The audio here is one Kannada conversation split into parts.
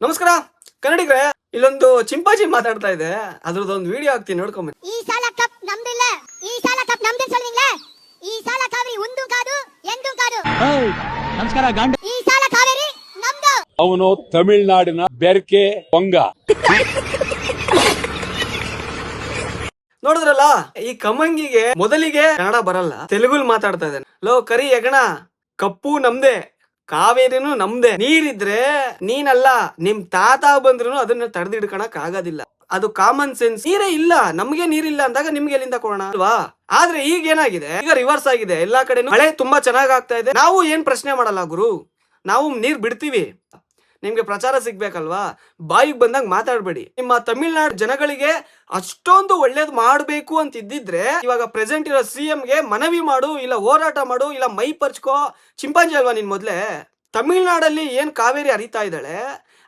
ನಮಸ್ಕಾರ ಕನ್ನಡಿಗರೇ. ಇಲ್ಲೊಂದು ಚಿಂಪಾಜಿ ಮಾತಾಡ್ತಾ ಇದೆ, ಅದ್ರದ್ದೊಂದು ವಿಡಿಯೋ ಹಾಕ್ತೀನಿ, ನೋಡ್ಕೊಂಬನ್ನಿ. ಈ ಸಾಲ ಕಪ್ ನಮ್ದಿಲ್ಲ, ಈ ಸಾಲ ಕಪ್ ನಮ್ದೇ சொல்வீங்களா? ಈ ಸಾಲ ಕಾವೇರಿ ಒಂದು ಕಾದು ಎಂದು ಕಾದು. ನಮಸ್ಕಾರ ಗಾಂಡ. ಈ ಸಾಲ ಕಾವೇರಿ ನಮ್ದು. ಅವನು ತಮಿಳುನಾಡಿನ ಬೆರ್ಕೆ ಪೊಂಗ. ನೋಡಿದ್ರಲ್ಲ, ಈ ಕಮಂಗಿಗೆ ಮೊದಲಿಗೆ ಕನ್ನಡ ಬರಲ್ಲ, ತೆಲುಗುಲ್ ಮಾತಾಡ್ತಾ ಇದ್ದಾನೆ. ಲೋ ಕರಿ ಯಗಣ, ಕಪ್ಪು ನಮ್ದೆ, ಕಾವೇರಿನೂ ನಮ್ದೆ. ನೀರಿದ್ರೆ ನೀನಲ್ಲ, ನಿಮ್ ತಾತ ಬಂದ್ರು ಅದನ್ನ ತಡೆದಿಡ್ಕೊಳಕ್ ಆಗೋದಿಲ್ಲ. ಅದು ಕಾಮನ್ ಸೆನ್ಸ್. ನೀರೇ ಇಲ್ಲ, ನಮ್ಗೆ ನೀರಿಲ್ಲ ಅಂದಾಗ ನಿಮ್ಗೆ ಎಲ್ಲಿಂದ ಕೊಡೋಣ ಅಲ್ವಾ? ಆದ್ರೆ ಈಗ ಏನಾಗಿದೆ, ಈಗ ರಿವರ್ಸ್ ಆಗಿದೆ. ಎಲ್ಲಾ ಕಡೆ ಮಳೆ ತುಂಬಾ ಚೆನ್ನಾಗ್ ಆಗ್ತಾ ಇದೆ. ನಾವು ಏನ್ ಪ್ರಶ್ನೆ ಮಾಡಲ್ಲ ಗುರು, ನಾವು ನೀರ್ ಬಿಡ್ತೀವಿ. ನಿಮ್ಗೆ ಪ್ರಚಾರ ಸಿಗ್ಬೇಕಲ್ವಾ, ಬಾಯಿಗೆ ಬಂದಾಗ ಮಾತಾಡ್ಬೇಡಿ. ನಿಮ್ಮ ತಮಿಳ್ನಾಡು ಜನಗಳಿಗೆ ಅಷ್ಟೊಂದು ಒಳ್ಳೇದು ಮಾಡ್ಬೇಕು ಅಂತ ಇದ್ದಿದ್ರೆ ಇವಾಗ ಪ್ರೆಸೆಂಟ್ ಇರೋ CM ಗೆ ಮನವಿ ಮಾಡು, ಇಲ್ಲ ಹೋರಾಟ ಮಾಡು, ಇಲ್ಲ ಮೈ ಪರ್ಚ್ಕೋ. ಚಿಂಪಾಂಜಿ ಅಲ್ವಾ ನಿನ್ ಮೊದ್ಲೇ? ತಮಿಳ್ನಾಡಲ್ಲಿ ಏನ್ ಕಾವೇರಿ ಹರಿತಾ ಇದ್ದಾಳೆ,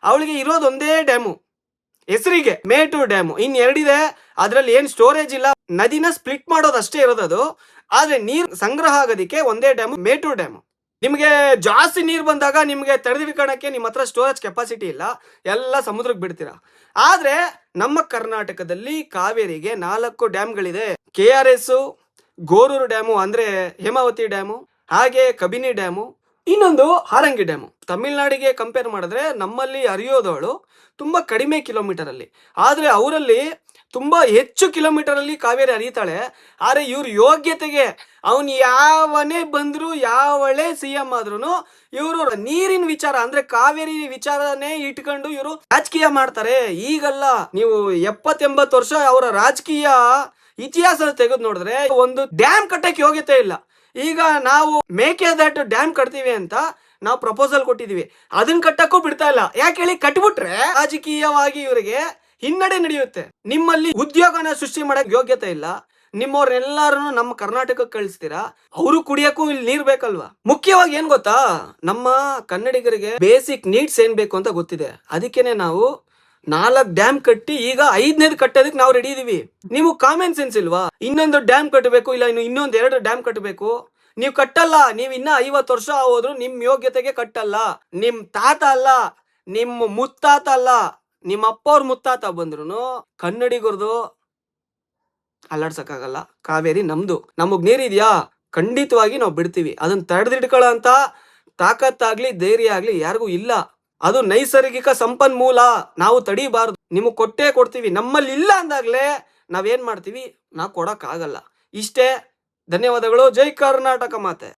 ಅವಳಿಗೆ ಇರೋದು ಒಂದೇ ಡ್ಯಾಮು, ಹೆಸರಿಗೆ ಮೇಟೂರ್ ಡ್ಯಾಮು. ಇನ್ ಎರಡಿದೆ, ಅದ್ರಲ್ಲಿ ಏನ್ ಸ್ಟೋರೇಜ್ ಇಲ್ಲ. ನದಿನ ಸ್ಪ್ಲಿಟ್ ಮಾಡೋದು ಅಷ್ಟೇ ಇರೋದದು. ಆದ್ರೆ ನೀರ್ ಸಂಗ್ರಹ ಆಗೋದಿಕ್ಕೆ ಒಂದೇ ಡ್ಯಾಮು, ಮೇಟೂರ್ ಡ್ಯಾಮು. ನಿಮ್ಗೆ ಜಾಸ್ತಿ ನೀರು ಬಂದಾಗ ನಿಮ್ಗೆ ತಡೆದಿಡ್ಕೊಳಕ್ಕೆ ನಿಮ್ಮ ಹತ್ರ ಸ್ಟೋರೇಜ್ ಕೆಪಾಸಿಟಿ ಇಲ್ಲ, ಎಲ್ಲ ಸಮುದ್ರಕ್ಕೆ ಬಿಡ್ತೀರಾ. ಆದ್ರೆ ನಮ್ಮ ಕರ್ನಾಟಕದಲ್ಲಿ ಕಾವೇರಿಗೆ 4 ಡ್ಯಾಮ್ಗಳಿದೆ. KRS, ಗೋರೂರು ಡ್ಯಾಮು ಅಂದ್ರೆ ಹೇಮಾವತಿ ಡ್ಯಾಮು, ಹಾಗೆ ಕಬಿನಿ ಡ್ಯಾಮು, ಇನ್ನೊಂದು ಹಾರಂಗಿ ಡ್ಯಾಮು. ತಮಿಳ್ನಾಡಿಗೆ ಕಂಪೇರ್ ಮಾಡಿದ್ರೆ ನಮ್ಮಲ್ಲಿ ಹರಿಯೋದವಳು ತುಂಬಾ ಕಡಿಮೆ ಕಿಲೋಮೀಟರ್ ಅಲ್ಲಿ, ಆದ್ರೆ ಅವರಲ್ಲಿ ತುಂಬಾ ಹೆಚ್ಚು ಕಿಲೋಮೀಟರ್ ಅಲ್ಲಿ ಕಾವೇರಿ ಹರಿತಾಳೆ. ಆದ್ರೆ ಇವ್ರ ಯೋಗ್ಯತೆಗೆ ಅವನ್ ಯಾವನೇ ಬಂದ್ರು, ಯಾವಳೇ CM ಆದ್ರೂ ಇವರು ನೀರಿನ ವಿಚಾರ ಅಂದ್ರೆ ಕಾವೇರಿ ವಿಚಾರನೇ ಇಟ್ಕೊಂಡು ಇವರು ರಾಜಕೀಯ ಮಾಡ್ತಾರೆ. ಈಗಲ್ಲ, ನೀವು 70-80 ವರ್ಷ ಅವರ ರಾಜಕೀಯ ಇತಿಹಾಸ ತೆಗೆದು ನೋಡಿದ್ರೆ ಒಂದು ಡ್ಯಾಮ್ ಕಟ್ಟಕ್ಕೆ ಯೋಗ್ಯತೆ ಇಲ್ಲ. ಈಗ ನಾವು ಮೇಕೆದಾಟು ಡ್ಯಾಮ್ ಕಟ್ತೀವಿ ಅಂತ ನಾವು ಪ್ರಪೋಸಲ್ ಕೊಟ್ಟಿದೀವಿ, ಅದನ್ನ ಕಟ್ಟಕ್ಕೂ ಬಿಡ್ತಾ ಇಲ್ಲ. ಯಾಕೆ ಹೇಳಿ? ಕಟ್ಬಿಟ್ರೆ ರಾಜಕೀಯವಾಗಿ ಇವರಿಗೆ ಹಿನ್ನಡೆ ನಡೆಯುತ್ತೆ. ನಿಮ್ಮಲ್ಲಿ ಉದ್ಯೋಗನ ಸೃಷ್ಟಿ ಮಾಡಕ್ ಯೋಗ್ಯತೆ ಇಲ್ಲ. ನಿಮ್ಮವ್ರನ್ನೆಲ್ಲಾರು ನಮ್ಮ ಕರ್ನಾಟಕಕ್ಕೆ ಕಳಿಸ್ತೀರಾ, ಅವರು ಕುಡಿಯಕ್ಕೂ ಇಲ್ಲಿ ನೀರ್ ಬೇಕಲ್ವಾ? ಮುಖ್ಯವಾಗಿ ಏನ್ ಗೊತ್ತಾ, ನಮ್ಮ ಕನ್ನಡಿಗರಿಗೆ ಬೇಸಿಕ್ ನೀಡ್ಸ್ ಏನ್ ಬೇಕು ಅಂತ ಗೊತ್ತಿದೆ. ಅದಕ್ಕೇನೆ ನಾವು 4 ಡ್ಯಾಮ್ ಕಟ್ಟಿ ಈಗ 5ನೇದು ಕಟ್ಟೋದಕ್ಕೆ ನಾವು ರೆಡಿ ಇದೀವಿ. ನೀವು ಕಾಮನ್ ಸೆನ್ಸ್ ಇಲ್ವಾ? ಇನ್ನೊಂದು ಡ್ಯಾಮ್ ಕಟ್ಟಬೇಕು, ಇಲ್ಲ ಇನ್ನೊಂದು 2 ಡ್ಯಾಮ್ ಕಟ್ಟಬೇಕು. ನೀವು ಕಟ್ಟಲ್ಲ. ನೀವು ಇನ್ನ 50 ವರ್ಷ ಹೋದ್ರು ನಿಮ್ ಯೋಗ್ಯತೆಗೆ ಕಟ್ಟಲ್ಲ. ನಿಮ್ ತಾತ ಅಲ್ಲ, ನಿಮ್ಮ ಮುತ್ತಾತ ಅಲ್ಲ, ನಿಮ್ಮ ಅಪ್ಪ ಅವ್ರ ಮುತ್ತಾತ ಬಂದ್ರು ಕನ್ನಡಿಗರದು ಅಲ್ಲಾಡ್ಸಕ್ಕಾಗಲ್ಲ. ಕಾವೇರಿ ನಮ್ದು. ನಮಗ್ ನೀರಿದ್ಯಾ? ಖಂಡಿತವಾಗಿ ನಾವು ಬಿಡ್ತೀವಿ. ಅದನ್ನ ತಡೆದಿಡ್ಕೊಳ್ಳೋ ಅಂತ ತಾಕತ್ತಾಗ್ಲಿ ಧೈರ್ಯ ಆಗ್ಲಿ ಯಾರಿಗೂ ಇಲ್ಲ. ಅದು ನೈಸರ್ಗಿಕ ಸಂಪನ್ಮೂಲ, ನಾವು ತಡಿಬಾರ್ದು. ನಿಮಗ್ ಕೊಟ್ಟೇ ಕೊಡ್ತೀವಿ. ನಮ್ಮಲ್ಲಿ ಇಲ್ಲ ಅಂದಾಗ್ಲೇ ನಾವೇನ್ ಮಾಡ್ತೀವಿ, ನಾವು ಕೊಡಕ್ ಆಗಲ್ಲ. ಇಷ್ಟೇ. ಧನ್ಯವಾದಗಳು. ಜೈ ಕರ್ನಾಟಕ ಮಾತೆ.